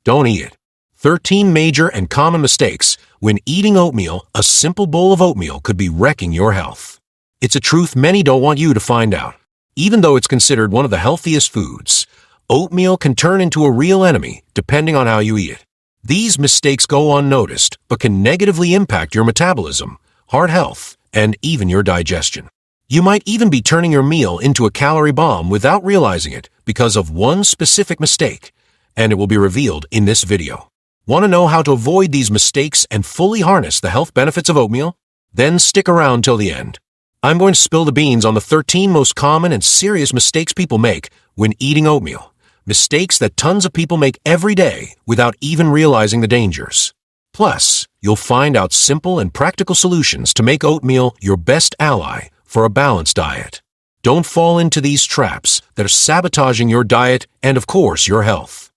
Don't eat it. 13 major and common mistakes when eating oatmeal. A simple bowl of oatmeal could be wrecking your health. It's a truth many don't want you to find out. Even though it's considered one of the healthiest foods, oatmeal can turn into a real enemy depending on how you eat it. These mistakes go unnoticed but can negatively impact your metabolism, heart health, and even your digestion. You might even be turning your meal into a calorie bomb without realizing it because of one specific mistake, and it will be revealed in this video. Want to know how to avoid these mistakes and fully harness the health benefits of oatmeal? Then stick around till the end. I'm going to spill the beans on the 13 most common and serious mistakes people make when eating oatmeal. Mistakes that tons of people make every day without even realizing the dangers. Plus, you'll find out simple and practical solutions to make oatmeal your best ally for a balanced diet. Don't fall into these traps that are sabotaging your diet and, of course, your health.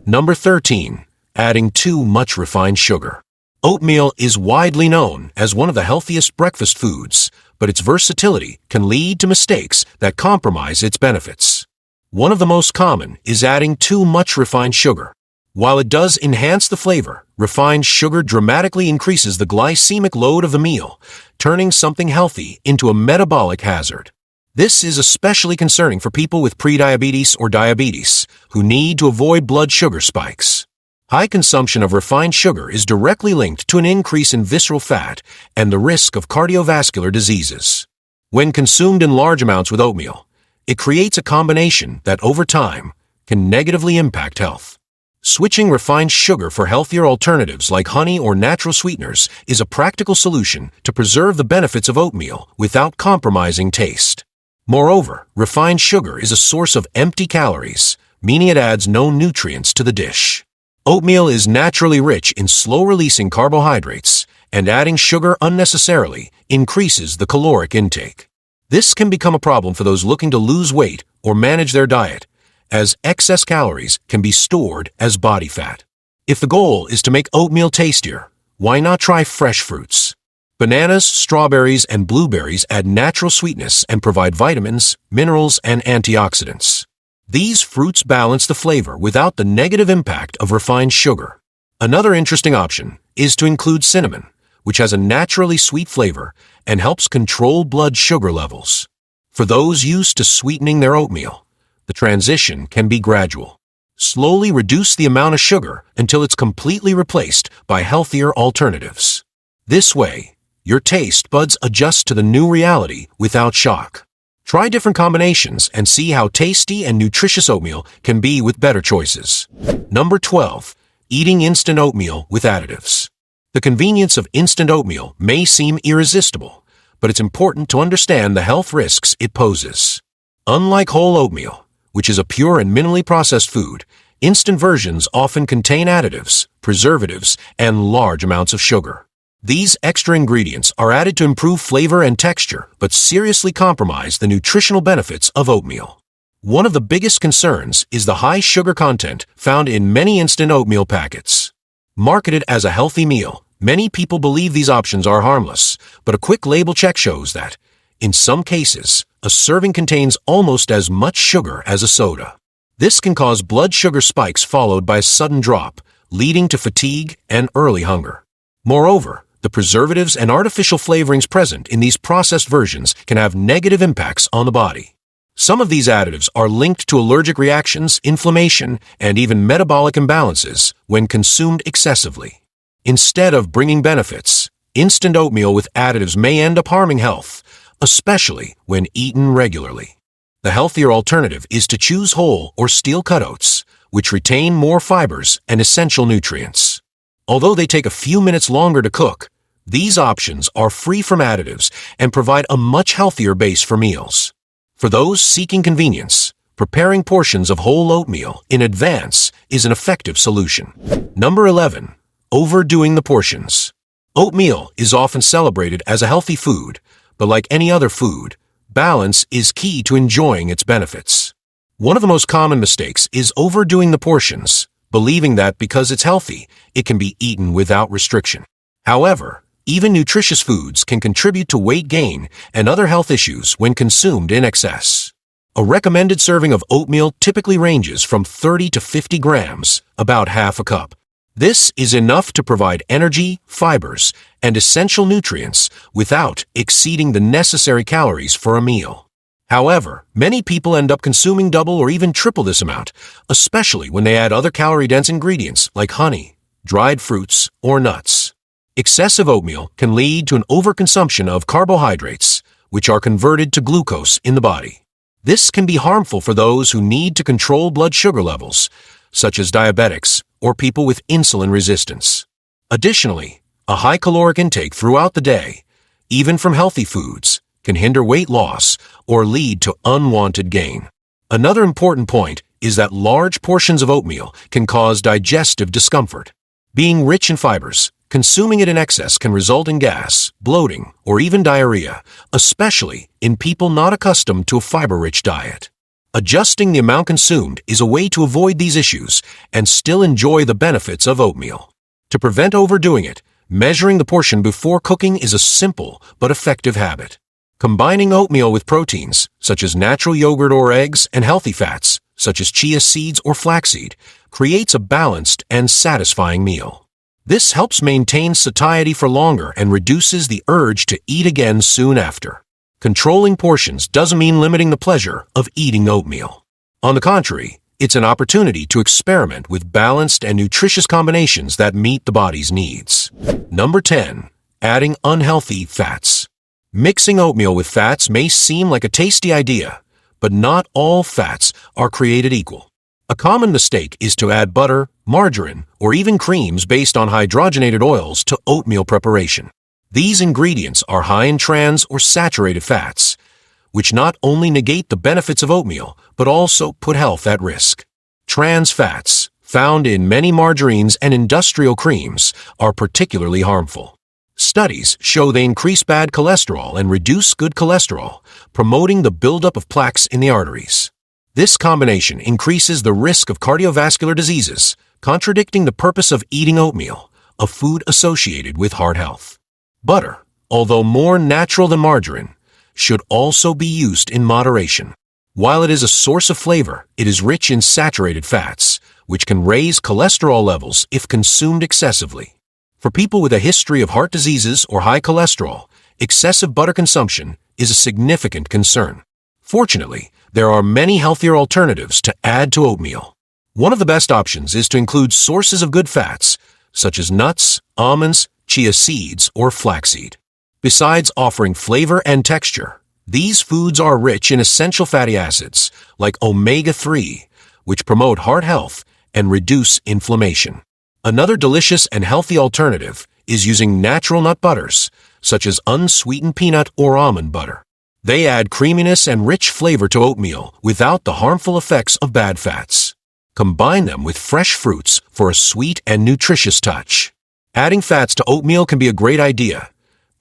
Number 13. Adding too much refined sugar. Oatmeal is widely known as one of the healthiest breakfast foods, but its versatility can lead to mistakes that compromise its benefits. One of the most common is adding too much refined sugar. While it does enhance the flavor, refined sugar dramatically increases the glycemic load of the meal, turning something healthy into a metabolic hazard. This is especially concerning for people with prediabetes or diabetes, who need to avoid blood sugar spikes. High consumption of refined sugar is directly linked to an increase in visceral fat and the risk of cardiovascular diseases. When consumed in large amounts with oatmeal, it creates a combination that over time can negatively impact health. Switching refined sugar for healthier alternatives like honey or natural sweeteners is a practical solution to preserve the benefits of oatmeal without compromising taste. Moreover, refined sugar is a source of empty calories, meaning it adds no nutrients to the dish. Oatmeal is naturally rich in slow-releasing carbohydrates, and adding sugar unnecessarily increases the caloric intake. This can become a problem for those looking to lose weight or manage their diet, as excess calories can be stored as body fat. If the goal is to make oatmeal tastier, why not try fresh fruits? Bananas, strawberries, and blueberries add natural sweetness and provide vitamins, minerals, and antioxidants. These fruits balance the flavor without the negative impact of refined sugar. Another interesting option is to include cinnamon, which has a naturally sweet flavor and helps control blood sugar levels. For those used to sweetening their oatmeal, the transition can be gradual. Slowly reduce the amount of sugar until it's completely replaced by healthier alternatives. This way, your taste buds adjust to the new reality without shock. Try different combinations and see how tasty and nutritious oatmeal can be with better choices. Number 12. Eating instant oatmeal with additives. The convenience of instant oatmeal may seem irresistible, but it's important to understand the health risks it poses. Unlike whole oatmeal, which is a pure and minimally processed food, instant versions often contain additives, preservatives, and large amounts of sugar. These extra ingredients are added to improve flavor and texture, but seriously compromise the nutritional benefits of oatmeal. One of the biggest concerns is the high sugar content found in many instant oatmeal packets. Marketed as a healthy meal, many people believe these options are harmless, but a quick label check shows that, in some cases, a serving contains almost as much sugar as a soda. This can cause blood sugar spikes followed by a sudden drop, leading to fatigue and early hunger. Moreover, the preservatives and artificial flavorings present in these processed versions can have negative impacts on the body. Some of these additives are linked to allergic reactions, inflammation, and even metabolic imbalances when consumed excessively. Instead of bringing benefits, instant oatmeal with additives may end up harming health, especially when eaten regularly. The healthier alternative is to choose whole or steel-cut oats, which retain more fibers and essential nutrients. Although they take a few minutes longer to cook, these options are free from additives and provide a much healthier base for meals. For those seeking convenience, preparing portions of whole oatmeal in advance is an effective solution. Number 11. Overdoing the portions. Oatmeal is often celebrated as a healthy food, but like any other food, balance is key to enjoying its benefits. One of the most common mistakes is overdoing the portions, believing that because it's healthy, it can be eaten without restriction. However, even nutritious foods can contribute to weight gain and other health issues when consumed in excess. A recommended serving of oatmeal typically ranges from 30 to 50 grams, about half a cup. This is enough to provide energy, fibers, and essential nutrients without exceeding the necessary calories for a meal. However, many people end up consuming double or even triple this amount, especially when they add other calorie-dense ingredients like honey, dried fruits, or nuts. Excessive oatmeal can lead to an overconsumption of carbohydrates, which are converted to glucose in the body. This can be harmful for those who need to control blood sugar levels, such as diabetics or people with insulin resistance. Additionally, a high caloric intake throughout the day, even from healthy foods, can hinder weight loss or lead to unwanted gain. Another important point is that large portions of oatmeal can cause digestive discomfort. Being rich in fibers, consuming it in excess can result in gas, bloating, or even diarrhea, especially in people not accustomed to a fiber-rich diet. Adjusting the amount consumed is a way to avoid these issues and still enjoy the benefits of oatmeal. To prevent overdoing it, measuring the portion before cooking is a simple but effective habit. Combining oatmeal with proteins, such as natural yogurt or eggs, and healthy fats, such as chia seeds or flaxseed, creates a balanced and satisfying meal. This helps maintain satiety for longer and reduces the urge to eat again soon after. Controlling portions doesn't mean limiting the pleasure of eating oatmeal. On the contrary, it's an opportunity to experiment with balanced and nutritious combinations that meet the body's needs. Number 10. Adding unhealthy fats. Mixing oatmeal with fats may seem like a tasty idea, but not all fats are created equal. A common mistake is to add butter, margarine, or even creams based on hydrogenated oils to oatmeal preparation. These ingredients are high in trans or saturated fats, which not only negate the benefits of oatmeal, but also put health at risk. Trans fats, found in many margarines and industrial creams, are particularly harmful. Studies show they increase bad cholesterol and reduce good cholesterol, promoting the buildup of plaques in the arteries. This combination increases the risk of cardiovascular diseases, contradicting the purpose of eating oatmeal, a food associated with heart health. Butter, although more natural than margarine, should also be used in moderation. While it is a source of flavor, it is rich in saturated fats, which can raise cholesterol levels if consumed excessively. For people with a history of heart diseases or high cholesterol, excessive butter consumption is a significant concern. Fortunately, there are many healthier alternatives to add to oatmeal. One of the best options is to include sources of good fats, such as nuts, almonds, chia seeds, or flaxseed. Besides offering flavor and texture, these foods are rich in essential fatty acids, like omega-3, which promote heart health and reduce inflammation. Another delicious and healthy alternative is using natural nut butters, such as unsweetened peanut or almond butter. They add creaminess and rich flavor to oatmeal without the harmful effects of bad fats. Combine them with fresh fruits for a sweet and nutritious touch. Adding fats to oatmeal can be a great idea,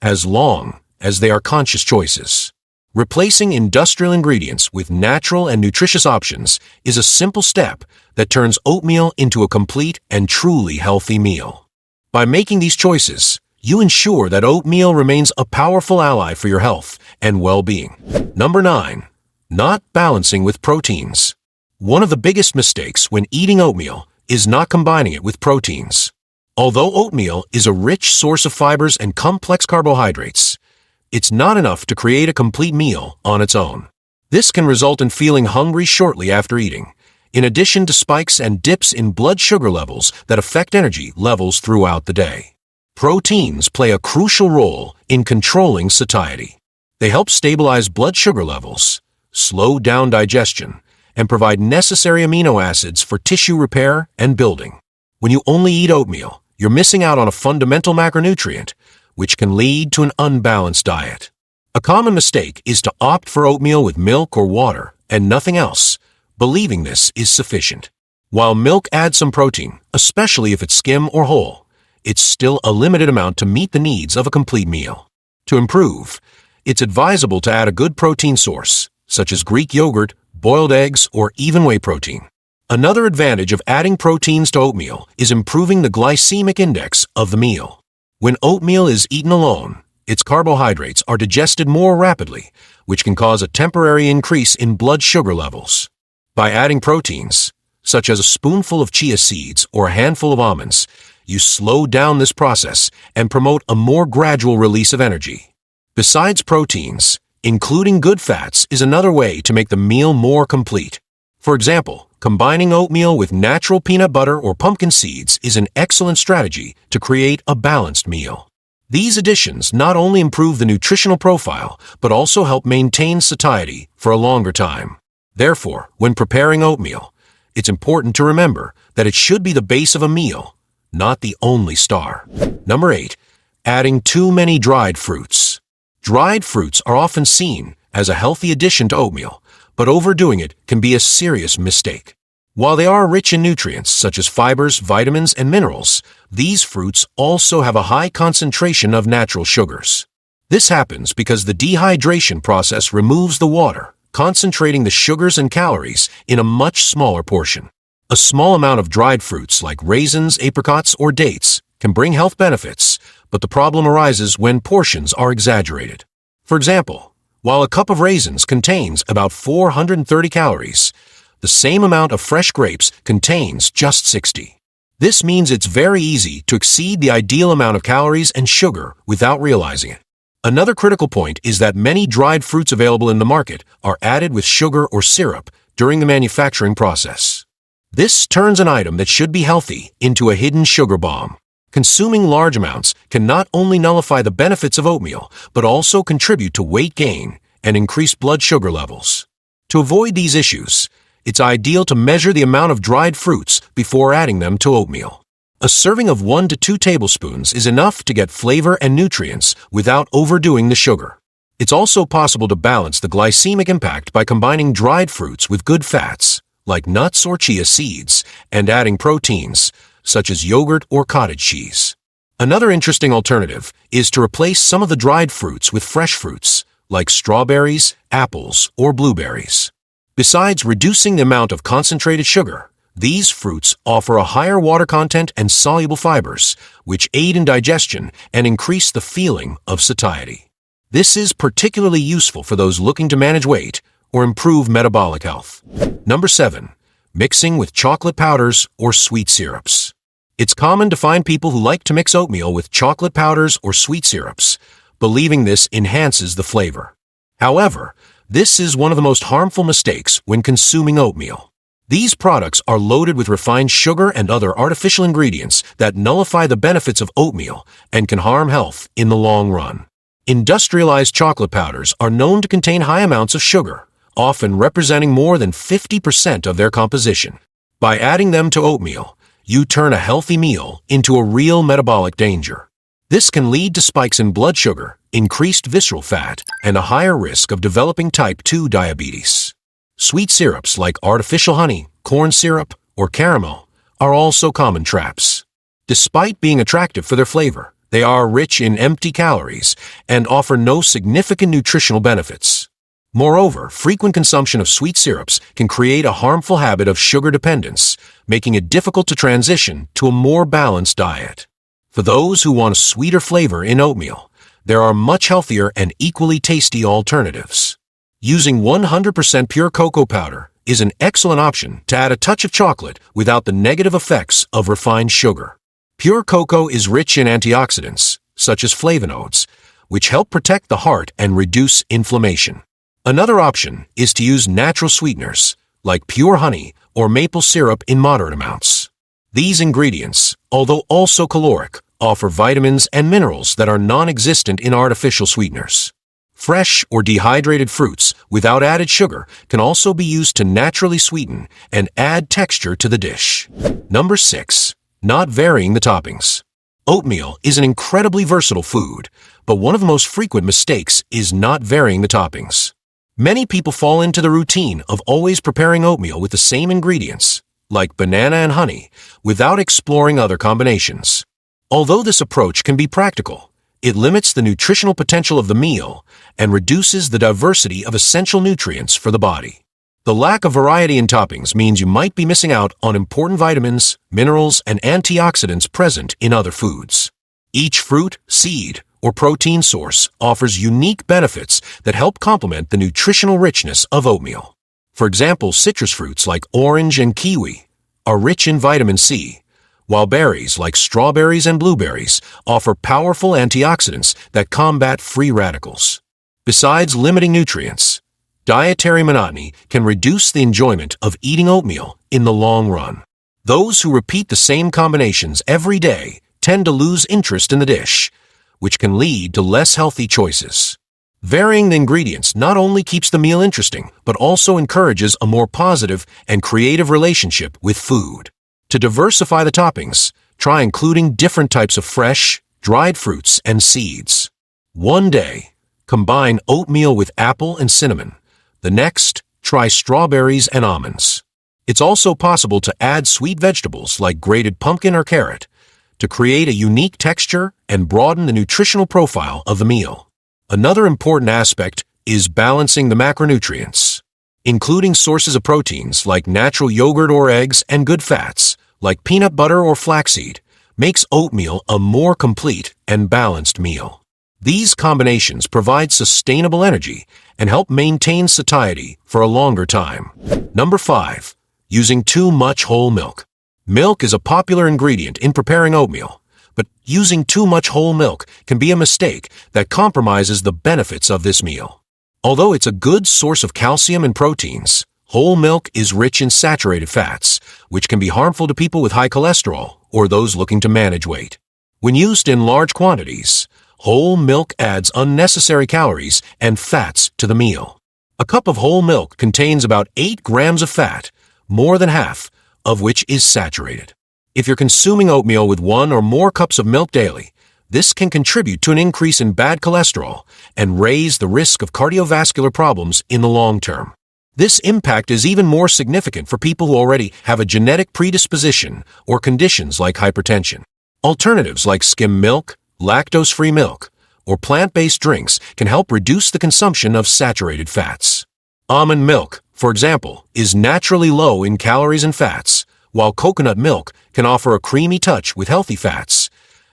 as long as they are conscious choices. Replacing industrial ingredients with natural and nutritious options is a simple step that turns oatmeal into a complete and truly healthy meal. By making these choices, you ensure that oatmeal remains a powerful ally for your health and well-being. Number 9. Not balancing with proteins. One of the biggest mistakes when eating oatmeal is not combining it with proteins. Although oatmeal is a rich source of fibers and complex carbohydrates, it's not enough to create a complete meal on its own. This can result in feeling hungry shortly after eating, in addition to spikes and dips in blood sugar levels that affect energy levels throughout the day. Proteins play a crucial role in controlling satiety. They help stabilize blood sugar levels, slow down digestion, and provide necessary amino acids for tissue repair and building. When you only eat oatmeal, you're missing out on a fundamental macronutrient, which can lead to an unbalanced diet. A common mistake is to opt for oatmeal with milk or water and nothing else, believing this is sufficient. While milk adds some protein, especially if it's skim or whole, it's still a limited amount to meet the needs of a complete meal. To improve, it's advisable to add a good protein source, such as Greek yogurt, boiled eggs, or even whey protein. Another advantage of adding proteins to oatmeal is improving the glycemic index of the meal. When oatmeal is eaten alone, its carbohydrates are digested more rapidly, which can cause a temporary increase in blood sugar levels. By adding proteins, such as a spoonful of chia seeds or a handful of almonds, you slow down this process and promote a more gradual release of energy. Besides proteins, including good fats is another way to make the meal more complete. For example, combining oatmeal with natural peanut butter or pumpkin seeds is an excellent strategy to create a balanced meal. These additions not only improve the nutritional profile, but also help maintain satiety for a longer time. Therefore, when preparing oatmeal, it's important to remember that it should be the base of a meal, not the only star. Number 8. Adding too many dried fruits. Dried fruits are often seen as a healthy addition to oatmeal, but overdoing it can be a serious mistake. While they are rich in nutrients such as fibers, vitamins, and minerals, these fruits also have a high concentration of natural sugars. This happens because the dehydration process removes the water, concentrating the sugars and calories in a much smaller portion. A small amount of dried fruits like raisins, apricots, or dates can bring health benefits, but the problem arises when portions are exaggerated. For example, while a cup of raisins contains about 430 calories, the same amount of fresh grapes contains just 60. This means it's very easy to exceed the ideal amount of calories and sugar without realizing it. Another critical point is that many dried fruits available in the market are added with sugar or syrup during the manufacturing process. This turns an item that should be healthy into a hidden sugar bomb. Consuming large amounts can not only nullify the benefits of oatmeal, but also contribute to weight gain and increased blood sugar levels. To avoid these issues, it's ideal to measure the amount of dried fruits before adding them to oatmeal. A serving of 1 to 2 tablespoons is enough to get flavor and nutrients without overdoing the sugar. It's also possible to balance the glycemic impact by combining dried fruits with good fats, like nuts or chia seeds, and adding proteins, such as yogurt or cottage cheese. Another interesting alternative is to replace some of the dried fruits with fresh fruits, like strawberries, apples, or blueberries. Besides reducing the amount of concentrated sugar, these fruits offer a higher water content and soluble fibers, which aid in digestion and increase the feeling of satiety. This is particularly useful for those looking to manage weight or improve metabolic health. Number 7. Mixing with chocolate powders or sweet syrups. It's common to find people who like to mix oatmeal with chocolate powders or sweet syrups, believing this enhances the flavor. However, this is one of the most harmful mistakes when consuming oatmeal. These products are loaded with refined sugar and other artificial ingredients that nullify the benefits of oatmeal and can harm health in the long run. Industrialized chocolate powders are known to contain high amounts of sugar, often representing more than 50% of their composition. By adding them to oatmeal, you turn a healthy meal into a real metabolic danger. This can lead to spikes in blood sugar, increased visceral fat, and a higher risk of developing type 2 diabetes. Sweet syrups like artificial honey, corn syrup, or caramel are also common traps. Despite being attractive for their flavor, they are rich in empty calories and offer no significant nutritional benefits. Moreover, frequent consumption of sweet syrups can create a harmful habit of sugar dependence, making it difficult to transition to a more balanced diet. For those who want a sweeter flavor in oatmeal, there are much healthier and equally tasty alternatives. Using 100% pure cocoa powder is an excellent option to add a touch of chocolate without the negative effects of refined sugar. Pure cocoa is rich in antioxidants, such as flavonoids, which help protect the heart and reduce inflammation. Another option is to use natural sweeteners, like pure honey or maple syrup in moderate amounts. These ingredients, although also caloric, offer vitamins and minerals that are non-existent in artificial sweeteners. Fresh or dehydrated fruits without added sugar can also be used to naturally sweeten and add texture to the dish. Number 6. Not varying the toppings. Oatmeal is an incredibly versatile food, but one of the most frequent mistakes is not varying the toppings. Many people fall into the routine of always preparing oatmeal with the same ingredients, like banana and honey, without exploring other combinations. Although this approach can be practical, it limits the nutritional potential of the meal and reduces the diversity of essential nutrients for the body. The lack of variety in toppings means you might be missing out on important vitamins, minerals, and antioxidants present in other foods. Each fruit, seed, or protein source offers unique benefits that help complement the nutritional richness of oatmeal. For example, citrus fruits like orange and kiwi are rich in vitamin C, while berries like strawberries and blueberries offer powerful antioxidants that combat free radicals. Besides limiting nutrients, dietary monotony can reduce the enjoyment of eating oatmeal in the long run. Those who repeat the same combinations every day tend to lose interest in the dish, which can lead to less healthy choices. Varying the ingredients not only keeps the meal interesting, but also encourages a more positive and creative relationship with food. To diversify the toppings, try including different types of fresh, dried fruits and seeds. One day, combine oatmeal with apple and cinnamon. The next, try strawberries and almonds. It's also possible to add sweet vegetables like grated pumpkin or carrot to create a unique texture and broaden the nutritional profile of the meal. Another important aspect is balancing the macronutrients. Including sources of proteins like natural yogurt or eggs and good fats like peanut butter or flaxseed makes oatmeal a more complete and balanced meal. These combinations provide sustainable energy and help maintain satiety for a longer time. Number 5. Using too much whole milk. Milk is a popular ingredient in preparing oatmeal, but using too much whole milk can be a mistake that compromises the benefits of this meal. Although it's a good source of calcium and proteins, whole milk is rich in saturated fats, which can be harmful to people with high cholesterol or those looking to manage weight. When used in large quantities, whole milk adds unnecessary calories and fats to the meal. A cup of whole milk contains about 8 grams of fat, more than half of which is saturated. If you're consuming oatmeal with 1 or more cups of milk daily, this can contribute to an increase in bad cholesterol and raise the risk of cardiovascular problems in the long term. This impact is even more significant for people who already have a genetic predisposition or conditions like hypertension. Alternatives like skim milk, lactose-free milk, or plant-based drinks can help reduce the consumption of saturated fats. Almond milk, for example, is naturally low in calories and fats, while coconut milk can offer a creamy touch with healthy fats,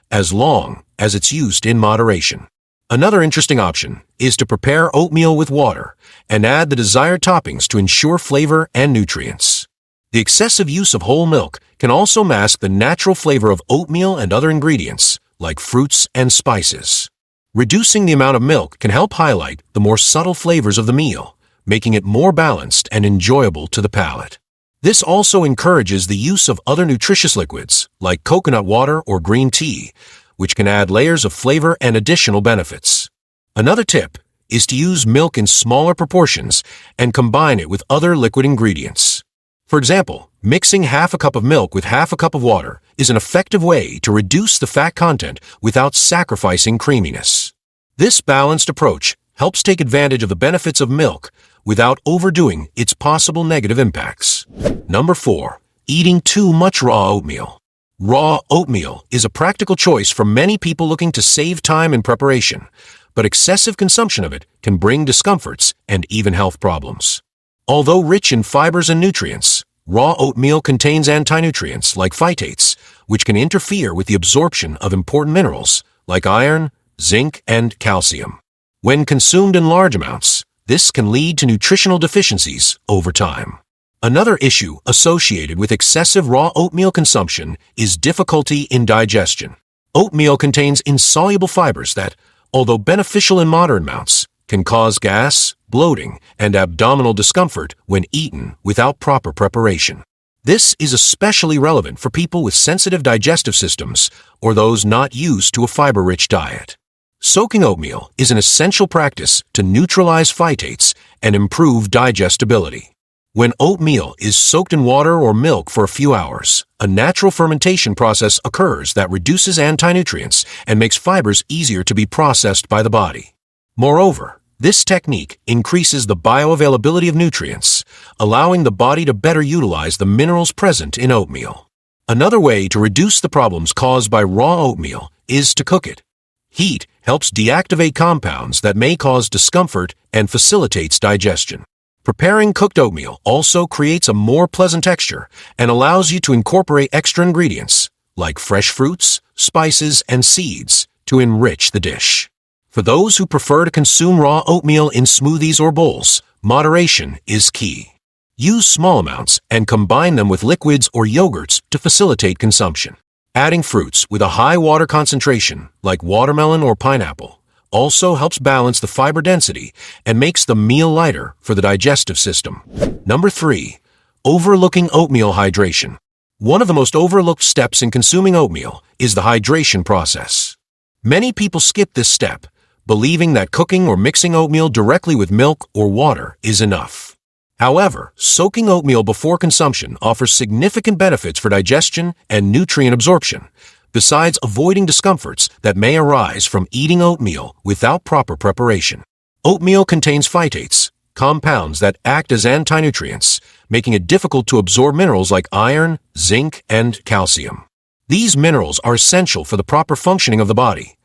as long as it's used in moderation. Another interesting option is to prepare oatmeal with water and add the desired toppings to ensure flavor and nutrients. The excessive use of whole milk can also mask the natural flavor of oatmeal and other ingredients, like fruits and spices. Reducing the amount of milk can help highlight the more subtle flavors of the meal, making it more balanced and enjoyable to the palate. This also encourages the use of other nutritious liquids, like coconut water or green tea, which can add layers of flavor and additional benefits. Another tip is to use milk in smaller proportions and combine it with other liquid ingredients. For example, mixing half a cup of milk with half a cup of water is an effective way to reduce the fat content without sacrificing creaminess. This balanced approach helps take advantage of the benefits of milk without overdoing its possible negative impacts. Number 4. Eating too much raw oatmeal. Raw oatmeal is a practical choice for many people looking to save time in preparation, but excessive consumption of it can bring discomforts and even health problems. Although rich in fibers and nutrients, raw oatmeal contains anti-nutrients like phytates, which can interfere with the absorption of important minerals like iron, zinc, and calcium. When consumed in large amounts, this can lead to nutritional deficiencies over time. Another issue associated with excessive raw oatmeal consumption is difficulty in digestion. Oatmeal contains insoluble fibers that, although beneficial in moderate amounts, can cause gas, bloating, and abdominal discomfort when eaten without proper preparation. This is especially relevant for people with sensitive digestive systems or those not used to a fiber-rich diet. Soaking oatmeal is an essential practice to neutralize phytates and improve digestibility. When oatmeal is soaked in water or milk for a few hours, a natural fermentation process occurs that reduces anti-nutrients and makes fibers easier to be processed by the body. Moreover, this technique increases the bioavailability of nutrients, allowing the body to better utilize the minerals present in oatmeal. Another way to reduce the problems caused by raw oatmeal is to cook it. Heat helps deactivate compounds that may cause discomfort and facilitates digestion. Preparing cooked oatmeal also creates a more pleasant texture and allows you to incorporate extra ingredients, like fresh fruits, spices, and seeds, to enrich the dish. For those who prefer to consume raw oatmeal in smoothies or bowls, moderation is key. Use small amounts and combine them with liquids or yogurts to facilitate consumption. Adding fruits with a high water concentration, like watermelon or pineapple, also helps balance the fiber density and makes the meal lighter for the digestive system. Number 3. Overlooking oatmeal hydration. One of the most overlooked steps in consuming oatmeal is the hydration process. Many people skip this step, believing that cooking or mixing oatmeal directly with milk or water is enough. However, soaking oatmeal before consumption offers significant benefits for digestion and nutrient absorption, besides avoiding discomforts that may arise from eating oatmeal without proper preparation. Oatmeal contains phytates, compounds that act as anti-nutrients, making it difficult to absorb minerals like iron, zinc, and calcium. These minerals are essential for the proper functioning of the body,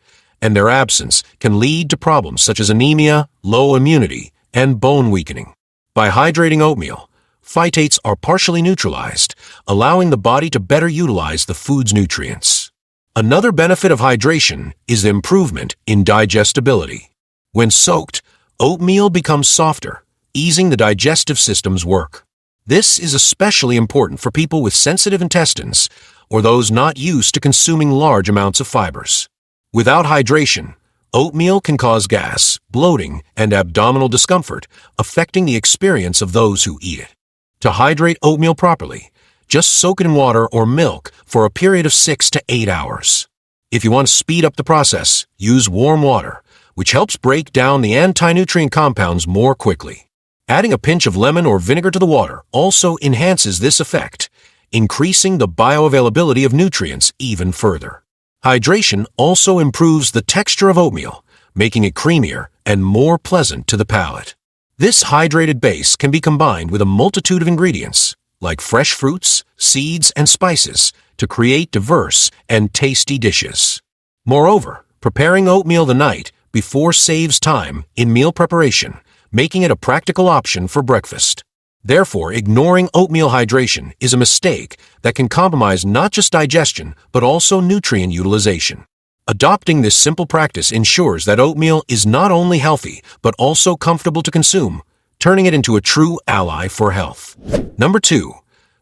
and their absence can lead to problems such as anemia, low immunity, and bone weakening. By hydrating oatmeal, phytates are partially neutralized, allowing the body to better utilize the food's nutrients. Another benefit of hydration is the improvement in digestibility. When soaked, oatmeal becomes softer, easing the digestive system's work. This is especially important for people with sensitive intestines or those not used to consuming large amounts of fibers. Without hydration, oatmeal can cause gas, bloating, and abdominal discomfort, affecting the experience of those who eat it. To hydrate oatmeal properly, just soak it in water or milk for a period of 6 to 8 hours. If you want to speed up the process, use warm water, which helps break down the anti-nutrient compounds more quickly. Adding a pinch of lemon or vinegar to the water also enhances this effect, increasing the bioavailability of nutrients even further. Hydration also improves the texture of oatmeal, making it creamier and more pleasant to the palate. This hydrated base can be combined with a multitude of ingredients, like fresh fruits, seeds, and spices, to create diverse and tasty dishes. Moreover, preparing oatmeal the night before saves time in meal preparation, making it a practical option for breakfast. Therefore, ignoring oatmeal hydration is a mistake that can compromise not just digestion, but also nutrient utilization. Adopting this simple practice ensures that oatmeal is not only healthy, but also comfortable to consume, turning it into a true ally for health. Number 2.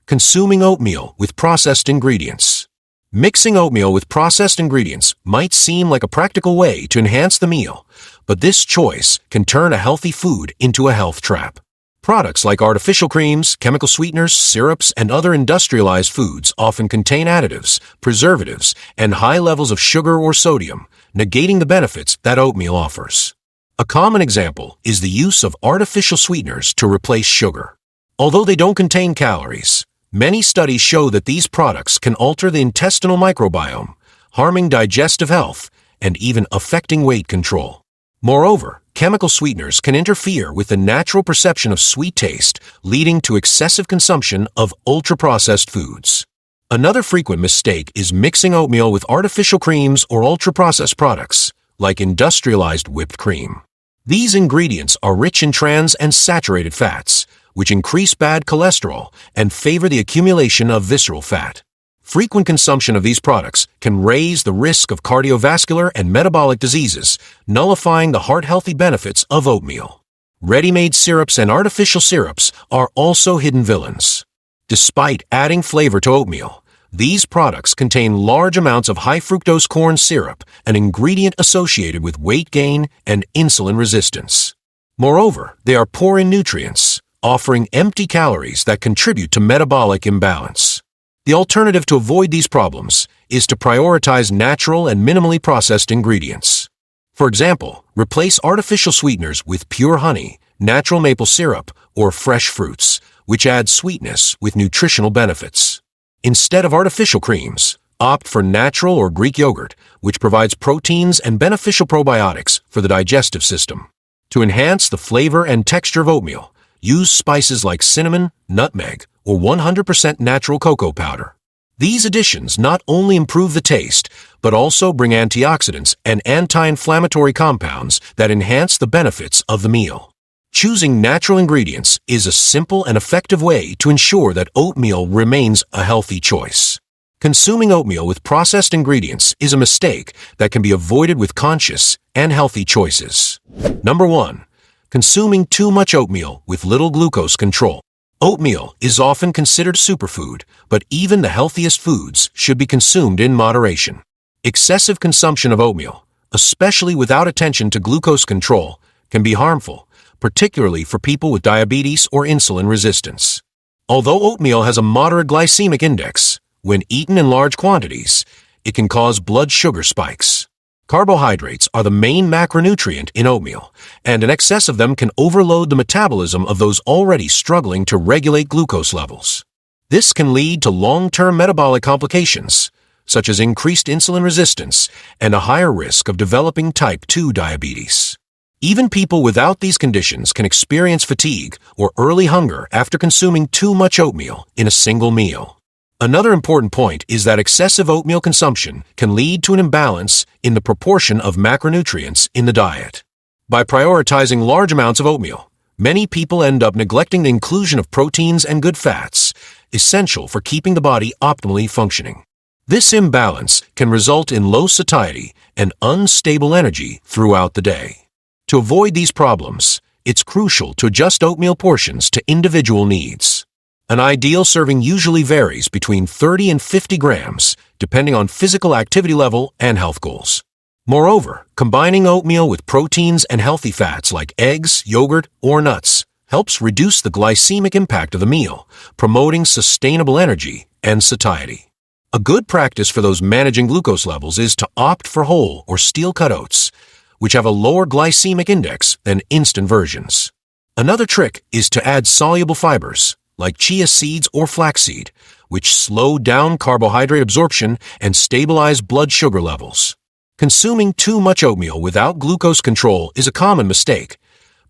Consuming oatmeal with processed ingredients. Mixing oatmeal with processed ingredients might seem like a practical way to enhance the meal, but this choice can turn a healthy food into a health trap. Products like artificial creams, chemical sweeteners, syrups, and other industrialized foods often contain additives, preservatives, and high levels of sugar or sodium, negating the benefits that oatmeal offers. A common example is the use of artificial sweeteners to replace sugar. Although they don't contain calories, many studies show that these products can alter the intestinal microbiome, harming digestive health and even affecting weight control. Moreover, chemical sweeteners can interfere with the natural perception of sweet taste, leading to excessive consumption of ultra-processed foods. Another frequent mistake is mixing oatmeal with artificial creams or ultra-processed products, like industrialized whipped cream. These ingredients are rich in trans and saturated fats, which increase bad cholesterol and favor the accumulation of visceral fat. Frequent consumption of these products can raise the risk of cardiovascular and metabolic diseases, nullifying the heart-healthy benefits of oatmeal. Ready-made syrups and artificial syrups are also hidden villains. Despite adding flavor to oatmeal, these products contain large amounts of high-fructose corn syrup, an ingredient associated with weight gain and insulin resistance. Moreover, they are poor in nutrients, offering empty calories that contribute to metabolic imbalance. The alternative to avoid these problems is to prioritize natural and minimally processed ingredients. For example, replace artificial sweeteners with pure honey, natural maple syrup, or fresh fruits, which add sweetness with nutritional benefits. Instead of artificial creams, opt for natural or Greek yogurt, which provides proteins and beneficial probiotics for the digestive system. To enhance the flavor and texture of oatmeal, use spices like cinnamon, nutmeg, or 100% natural cocoa powder. These additions not only improve the taste, but also bring antioxidants and anti-inflammatory compounds that enhance the benefits of the meal. Choosing natural ingredients is a simple and effective way to ensure that oatmeal remains a healthy choice. Consuming oatmeal with processed ingredients is a mistake that can be avoided with conscious and healthy choices. Number 1. Consuming too much oatmeal with little glucose control. Oatmeal is often considered superfood, but even the healthiest foods should be consumed in moderation. Excessive consumption of oatmeal, especially without attention to glucose control, can be harmful, particularly for people with diabetes or insulin resistance. Although oatmeal has a moderate glycemic index, when eaten in large quantities, it can cause blood sugar spikes. Carbohydrates are the main macronutrient in oatmeal, and an excess of them can overload the metabolism of those already struggling to regulate glucose levels. This can lead to long-term metabolic complications, such as increased insulin resistance and a higher risk of developing type 2 diabetes. Even people without these conditions can experience fatigue or early hunger after consuming too much oatmeal in a single meal. Another important point is that excessive oatmeal consumption can lead to an imbalance in the proportion of macronutrients in the diet. By prioritizing large amounts of oatmeal, many people end up neglecting the inclusion of proteins and good fats, essential for keeping the body optimally functioning. This imbalance can result in low satiety and unstable energy throughout the day. To avoid these problems, it's crucial to adjust oatmeal portions to individual needs. An ideal serving usually varies between 30 and 50 grams, depending on physical activity level and health goals. Moreover, combining oatmeal with proteins and healthy fats like eggs, yogurt, or nuts helps reduce the glycemic impact of the meal, promoting sustainable energy and satiety. A good practice for those managing glucose levels is to opt for whole or steel-cut oats, which have a lower glycemic index than instant versions. Another trick is to add soluble fibers, like chia seeds or flaxseed, which slow down carbohydrate absorption and stabilize blood sugar levels. Consuming too much oatmeal without glucose control is a common mistake,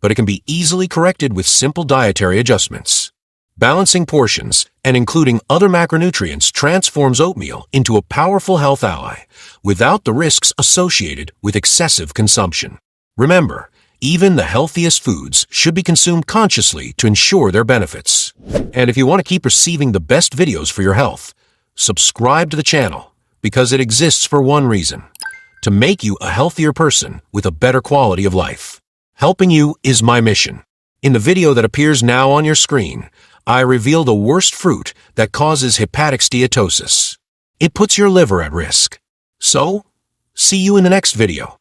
but it can be easily corrected with simple dietary adjustments. Balancing portions and including other macronutrients transforms oatmeal into a powerful health ally, without the risks associated with excessive consumption. Remember, even the healthiest foods should be consumed consciously to ensure their benefits. And if you want to keep receiving the best videos for your health, subscribe to the channel, because it exists for one reason: to make you a healthier person with a better quality of life. Helping you is my mission. In the video that appears now on your screen, I reveal the worst fruit that causes hepatic steatosis. It puts your liver at risk. So, see you in the next video.